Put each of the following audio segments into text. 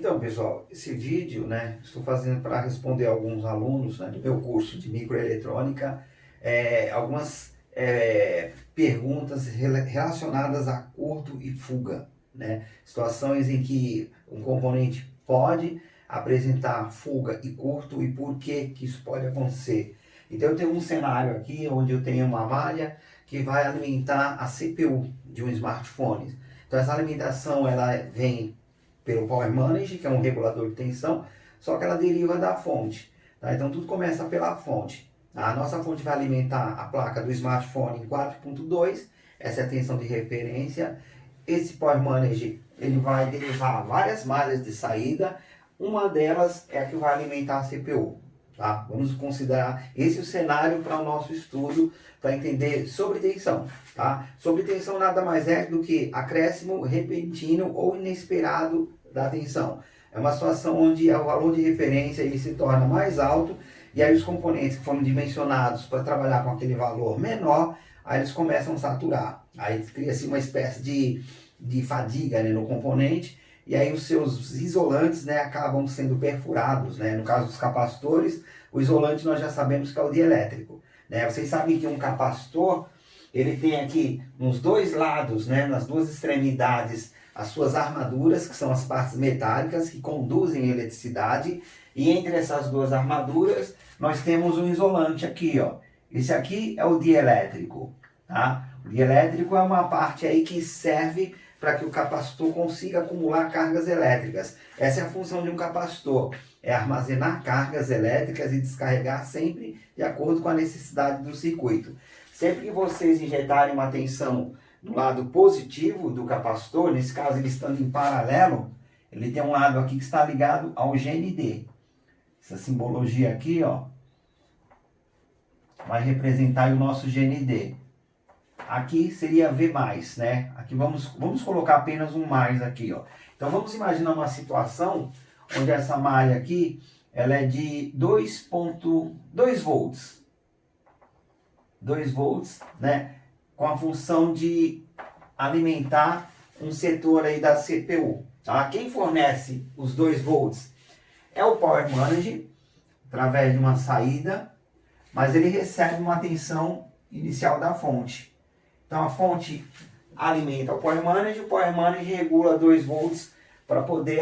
Então, pessoal, esse vídeo, né, estou fazendo para responder alguns alunos, né, do meu curso de microeletrônica, algumas perguntas relacionadas a curto e fuga, né? Situações em que um componente pode apresentar fuga e curto e por que isso pode acontecer. Então eu tenho um cenário aqui onde eu tenho uma malha que vai alimentar a CPU de um smartphone. Então essa alimentação ela vem pelo Power Manage, que é um regulador de tensão, só que ela deriva da fonte. Tá? Então tudo começa pela fonte. A nossa fonte vai alimentar a placa do smartphone em 4.2, essa é a tensão de referência. Esse Power Manage ele vai derivar várias malhas de saída, uma delas é a que vai alimentar a CPU. Tá? Vamos considerar esse o cenário para o nosso estudo, para entender sobre tensão. Tá? Sobre tensão nada mais é do que acréscimo repentino ou inesperado da tensão. É uma situação onde o valor de referência ele se torna mais alto e aí os componentes que foram dimensionados para trabalhar com aquele valor menor, aí eles começam a saturar. Aí cria-se uma espécie de fadiga, né, no componente e aí os seus isolantes, né, acabam sendo perfurados. Né? No caso dos capacitores, o isolante nós já sabemos que é o dielétrico. Né? Vocês sabem que um capacitor ele tem aqui nos dois lados, né, nas duas extremidades, as suas armaduras, que são as partes metálicas que conduzem eletricidade, e entre essas duas armaduras nós temos um isolante aqui, ó. Esse aqui é o dielétrico, tá? O dielétrico é uma parte aí que serve para que o capacitor consiga acumular cargas elétricas. Essa é a função de um capacitor, é armazenar cargas elétricas e descarregar sempre de acordo com a necessidade do circuito. Sempre que vocês injetarem uma tensão no lado positivo do capacitor, nesse caso ele estando em paralelo, ele tem um lado aqui que está ligado ao GND. Essa simbologia aqui, ó, vai representar o nosso GND. Aqui seria V+, né? Aqui vamos colocar apenas um mais aqui, ó. Então vamos imaginar uma situação onde essa malha aqui, ela é de 2.2 volts. 2 volts, né? Com a função de alimentar um setor aí da CPU. Tá? Quem fornece os 2 volts é o Power Manage, através de uma saída, mas ele recebe uma tensão inicial da fonte. Então a fonte alimenta o Power Manage regula 2 volts para poder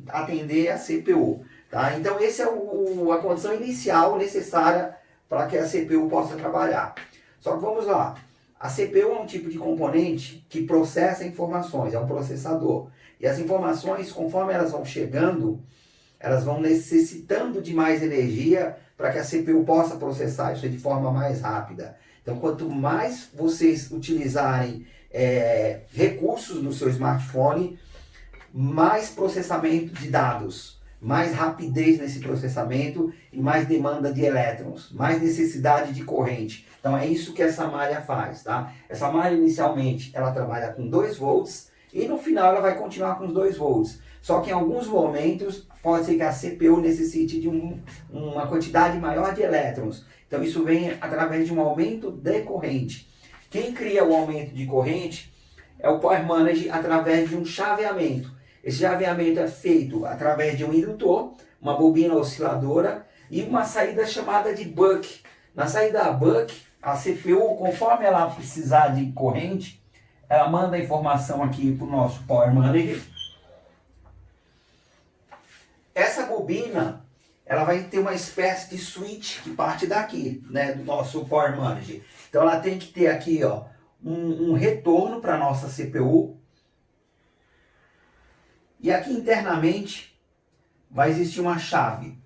atender a CPU. Tá? Então essa é a condição inicial necessária para que a CPU possa trabalhar. Só que vamos lá, a CPU é um tipo de componente que processa informações, é um processador. E as informações, conforme elas vão chegando, elas vão necessitando de mais energia para que a CPU possa processar isso de forma mais rápida. Então, quanto mais vocês utilizarem recursos no seu smartphone, mais processamento de dados, mais rapidez nesse processamento e mais demanda de elétrons, mais necessidade de corrente. Então é isso que essa malha faz, tá? Essa malha inicialmente ela trabalha com 2 volts e no final ela vai continuar com os 2 volts. Só que em alguns momentos pode ser que a CPU necessite de uma quantidade maior de elétrons. Então isso vem através de um aumento de corrente. Quem cria o aumento de corrente é o Power Manage através de um chaveamento. Esse chaveamento é feito através de um indutor, uma bobina osciladora e uma saída chamada de buck. Na saída buck, a CPU, conforme ela precisar de corrente, ela manda a informação aqui para o nosso Power Manager. Essa bobina, ela vai ter uma espécie de switch que parte daqui, né, do nosso Power Manager. Então ela tem que ter aqui, ó, um retorno para a nossa CPU. E aqui internamente vai existir uma chave.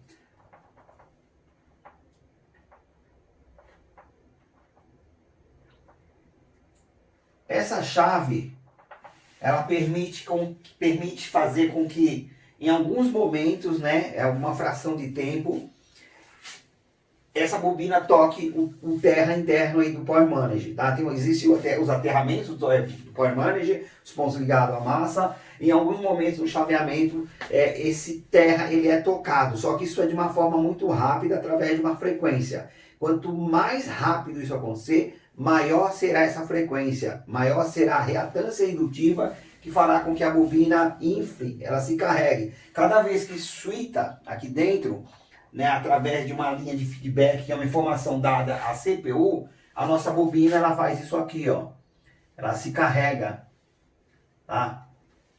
Essa chave, ela permite fazer com que, em alguns momentos, né, é uma fração de tempo, essa bobina toque o terra interno aí do Power Manager. Tá? Existem os aterramentos do Power Manager, os pontos ligados à massa. Em alguns momentos no chaveamento, esse terra ele é tocado. Só que isso é de uma forma muito rápida, através de uma frequência. Quanto mais rápido isso acontecer, maior será essa frequência, maior será a reatância indutiva que fará com que a bobina infle, ela se carregue. Cada vez que suita aqui dentro, né, através de uma linha de feedback, que é uma informação dada à CPU, a nossa bobina ela faz isso aqui, ó. Ela se carrega, tá?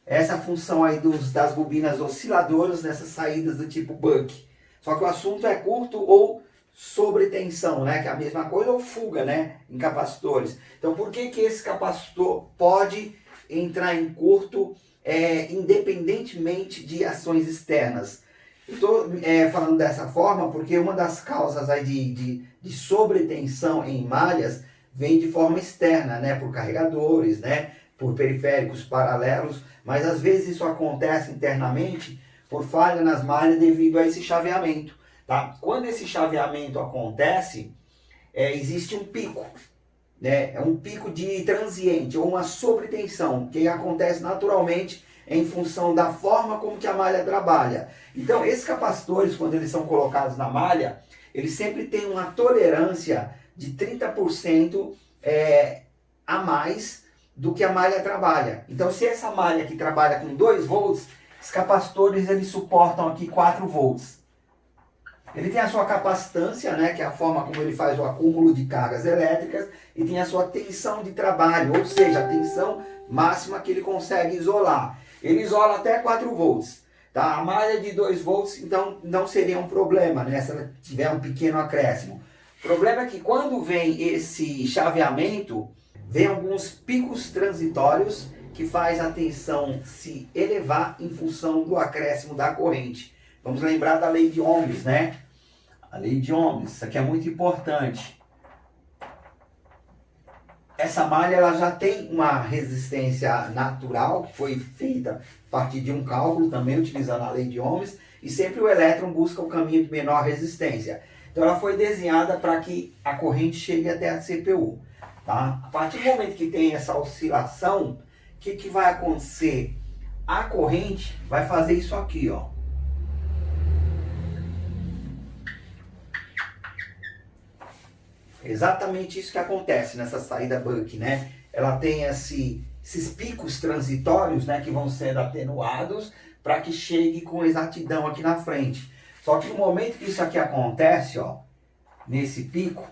Essa é a função aí das bobinas osciladoras nessas saídas do tipo buck. Só que o assunto é curto ou sobretensão, né? Que é a mesma coisa, ou fuga, né? Em capacitores. Então, por que esse capacitor pode entrar em curto independentemente de ações externas? Estou falando dessa forma porque uma das causas aí de sobretensão em malhas vem de forma externa, né? Por carregadores, né? Por periféricos paralelos, mas às vezes isso acontece internamente por falha nas malhas devido a esse chaveamento. Tá? Quando esse chaveamento acontece, existe um pico, né? É um pico de transiente ou uma sobretensão que acontece naturalmente em função da forma como que a malha trabalha. Então, esses capacitores, quando eles são colocados na malha, eles sempre têm uma tolerância de 30% a mais do que a malha trabalha. Então, se essa malha aqui trabalha com 2 volts, os capacitores eles suportam aqui 4 volts. Ele tem a sua capacitância, né, que é a forma como ele faz o acúmulo de cargas elétricas, e tem a sua tensão de trabalho, ou seja, a tensão máxima que ele consegue isolar. Ele isola até 4 volts. Tá? A malha de 2 volts, então, não seria um problema, né, se ela tiver um pequeno acréscimo. O problema é que quando vem esse chaveamento, vem alguns picos transitórios que faz a tensão se elevar em função do acréscimo da corrente. Vamos lembrar da lei de Ohms, né? A lei de Ohms, isso aqui é muito importante. Essa malha ela já tem uma resistência natural, que foi feita a partir de um cálculo, também utilizando a lei de Ohms, e sempre o elétron busca o caminho de menor resistência. Então ela foi desenhada para que a corrente chegue até a CPU. Tá? A partir do momento que tem essa oscilação, o que vai acontecer? A corrente vai fazer isso aqui, ó. Exatamente isso que acontece nessa saída buck, né? Ela tem esses picos transitórios, né, que vão sendo atenuados para que chegue com exatidão aqui na frente. Só que no momento que isso aqui acontece, ó, nesse pico,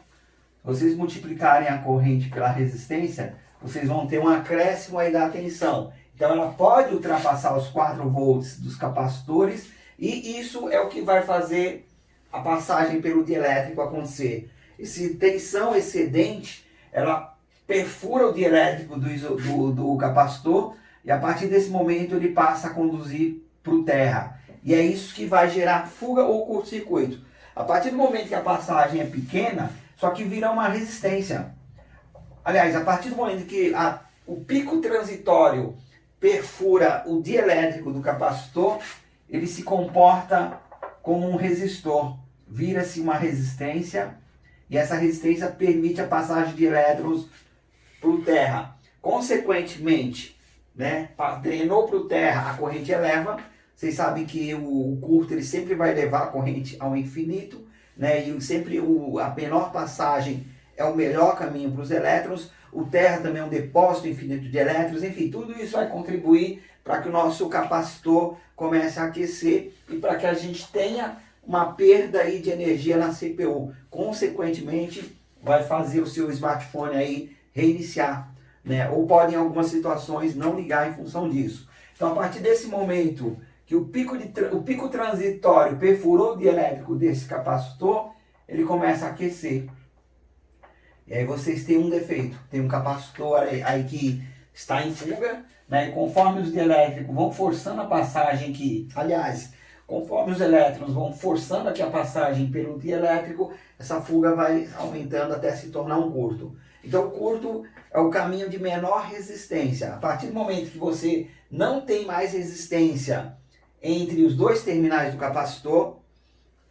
vocês multiplicarem a corrente pela resistência, vocês vão ter um acréscimo aí da tensão. Então ela pode ultrapassar os 4 volts dos capacitores e isso é o que vai fazer a passagem pelo dielétrico acontecer. Essa tensão excedente, ela perfura o dielétrico do capacitor e a partir desse momento ele passa a conduzir para o terra. E é isso que vai gerar fuga ou curto-circuito. A partir do momento que a passagem é pequena, só que vira uma resistência. Aliás, a partir do momento que o pico transitório perfura o dielétrico do capacitor, ele se comporta como um resistor. Vira-se uma resistência e essa resistência permite a passagem de elétrons para o terra. Consequentemente, né, drenou para o terra, a corrente eleva. Vocês sabem que o curto ele sempre vai levar a corrente ao infinito, né, e sempre a menor passagem é o melhor caminho para os elétrons. O terra também é um depósito infinito de elétrons. Enfim, tudo isso vai contribuir para que o nosso capacitor comece a aquecer e para que a gente tenha uma perda aí de energia na CPU. Consequentemente, vai fazer o seu smartphone aí reiniciar, né? Ou pode em algumas situações não ligar em função disso. Então, a partir desse momento que o pico transitório perfurou o dielétrico desse capacitor, ele começa a aquecer. E aí vocês têm um defeito, tem um capacitor aí que está em fuga, né? E conforme os dielétricos vão forçando a passagem aqui, aliás, conforme os elétrons vão forçando aqui a passagem pelo dielétrico, essa fuga vai aumentando até se tornar um curto. Então o curto é o caminho de menor resistência. A partir do momento que você não tem mais resistência entre os dois terminais do capacitor,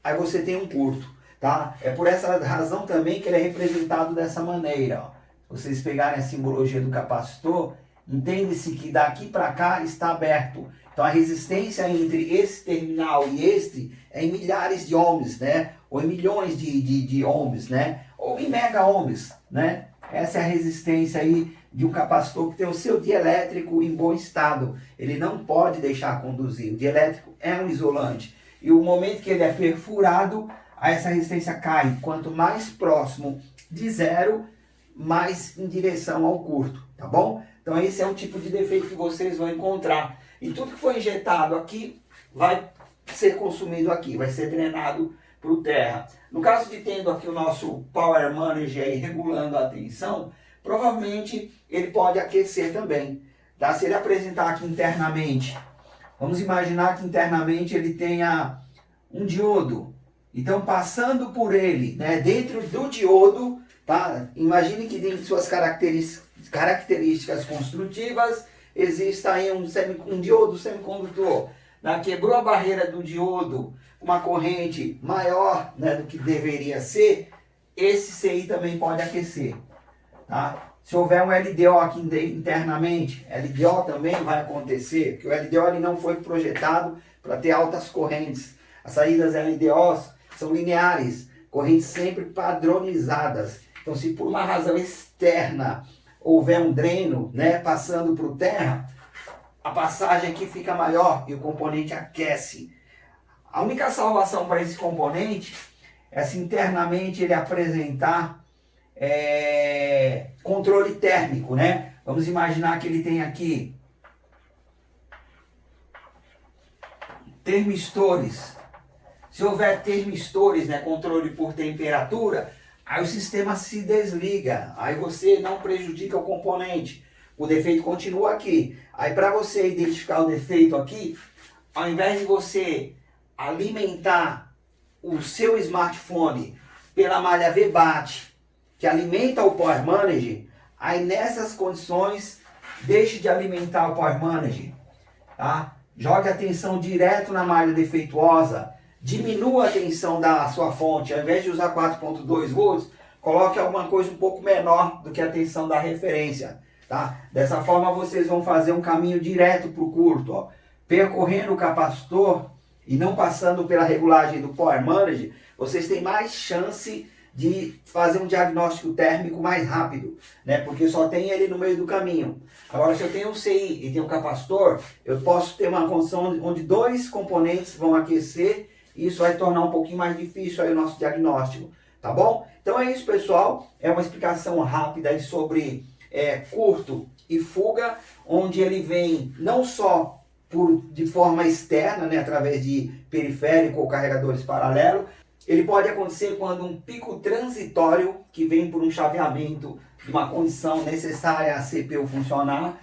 aí você tem um curto. Tá? É por essa razão também que ele é representado dessa maneira. Ó. Se vocês pegarem a simbologia do capacitor, entende-se que daqui para cá está aberto. Então a resistência entre esse terminal e este é em milhares de ohms, né? Ou em milhões de ohms, né? Ou em mega ohms, né? Essa é a resistência aí de um capacitor que tem o seu dielétrico em bom estado. Ele não pode deixar conduzir. O dielétrico é um isolante. E o momento que ele é perfurado, essa resistência cai. Quanto mais próximo de zero, mais em direção ao curto, tá bom? Então esse é o tipo de defeito que vocês vão encontrar. E tudo que foi injetado aqui vai ser consumido aqui, vai ser drenado para o terra. No caso de tendo aqui o nosso Power Manager aí regulando a tensão, provavelmente ele pode aquecer também. Tá? Se ele apresentar aqui internamente, vamos imaginar que internamente ele tenha um diodo. Então passando por ele, né, dentro do diodo, tá? Imagine que dentro de suas características construtivas exista aí um diodo semicondutor. Né? Quebrou a barreira do diodo, uma corrente maior, né, do que deveria ser, esse CI também pode aquecer. Tá? Se houver um LDO aqui internamente, LDO também vai acontecer, porque o LDO ele não foi projetado para ter altas correntes. As saídas LDOs são lineares, correntes sempre padronizadas. Então, se por uma razão externa houver um dreno, né, passando para o terra, a passagem aqui fica maior e o componente aquece. A única salvação para esse componente é se internamente ele apresentar controle térmico, né? Vamos imaginar que ele tem aqui termistores. Se houver termistores, né, controle por temperatura, aí o sistema se desliga, aí você não prejudica o componente. O defeito continua aqui. Aí para você identificar o defeito aqui, ao invés de você alimentar o seu smartphone pela malha VBAT, que alimenta o Power Manager, aí nessas condições, deixe de alimentar o Power Manager. Tá? Jogue a tensão direto na malha defeituosa, diminua a tensão da sua fonte, ao invés de usar 4.2 volts, coloque alguma coisa um pouco menor do que a tensão da referência. Tá? Dessa forma vocês vão fazer um caminho direto para o curto, ó. Percorrendo o capacitor e não passando pela regulagem do Power Manager, vocês têm mais chance de fazer um diagnóstico térmico mais rápido, né? Porque só tem ele no meio do caminho. Agora, se eu tenho um CI e tenho um capacitor, eu posso ter uma condição onde dois componentes vão aquecer e isso vai tornar um pouquinho mais difícil aí o nosso diagnóstico, tá bom? Então é isso, pessoal. É uma explicação rápida aí sobre curto e fuga, onde ele vem não só de forma externa, né, através de periférico ou carregadores paralelos. Ele pode acontecer quando um pico transitório, que vem por um chaveamento de uma condição necessária a CPU funcionar,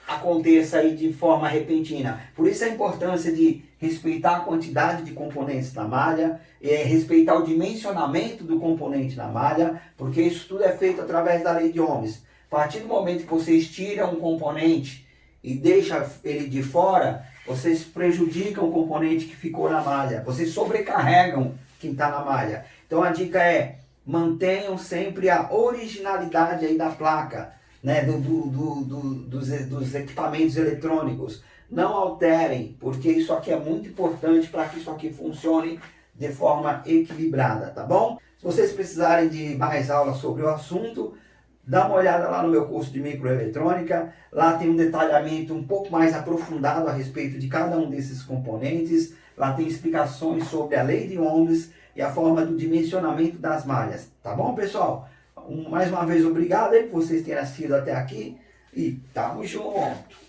aconteça aí de forma repentina. Por isso a importância de respeitar a quantidade de componentes na malha, respeitar o dimensionamento do componente na malha, porque isso tudo é feito através da lei de Ohms. A partir do momento que vocês tiram um componente e deixam ele de fora, vocês prejudicam o componente que ficou na malha, vocês sobrecarregam quem está na malha. Então a dica é, mantenham sempre a originalidade aí da placa, né, dos equipamentos eletrônicos. Não alterem, porque isso aqui é muito importante para que isso aqui funcione de forma equilibrada, tá bom? Se vocês precisarem de mais aulas sobre o assunto, dá uma olhada lá no meu curso de microeletrônica. Lá tem um detalhamento um pouco mais aprofundado a respeito de cada um desses componentes. Lá tem explicações sobre a lei de Ohms e a forma do dimensionamento das malhas. Tá bom, pessoal? Mais uma vez, obrigado aí por vocês terem assistido até aqui e tamo junto!